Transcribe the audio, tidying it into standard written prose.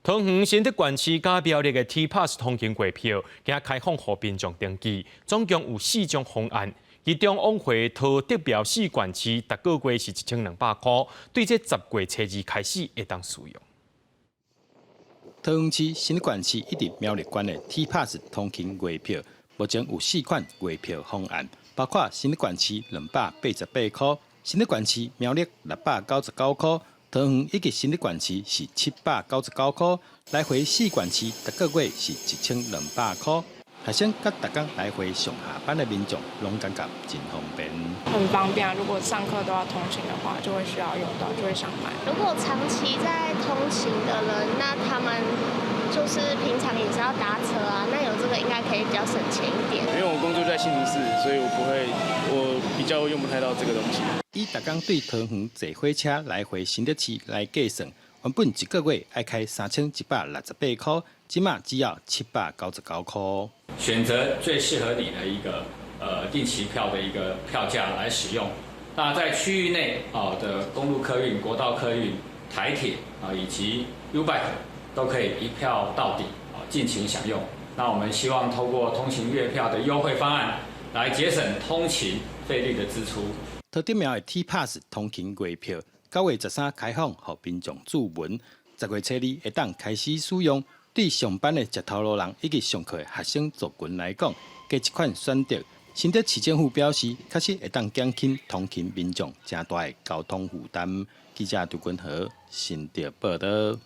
桃园新德县市甲苗栗的 T-Pass 通勤月票，今日开放予民众登记，总共有4种方案。其中往回桃竹苗4县市，逐个月是1200块，对这10月初2开始会当使用。桃园市新德县市一直苗栗县的 T-Pass 通勤月票，目前有4款月票方案，包括新德县市288块，新德县市苗栗699块。桃园以及新德县市是799块，来回4县市逐个月是1200块。学生甲逐工来回上下班的民众，拢感觉真方便。很方便啊！如果上课都要通勤的话，就会需要用到，就会想买。如果长期在通勤的人，那他们就是平常也是要搭车啊，那有这个应该可以比较省钱一点。因为我工作在新竹市，所以我比较用不太到这个东西。以逐工对桃园坐火车来回新德市来计算，原本一个月要开3168块，即马只要799块。选择最适合你的一个定期票的一个票价来使用。那在区域内的公路客运、国道客运、台铁以及 U-Bike 都可以一票到底尽情享用。那我们希望透过通勤月票的优惠方案，来节省通勤费率的支出。桃竹苗的 T-Pass 通勤月票9月13开放，予民众注文，10月初2会当开始使用。对上班的食头路人以及上课的学生族群来讲，加一款选择。新德市政府表示，确实会当减轻通勤民众正大的交通负担。记者杜君和新德报道。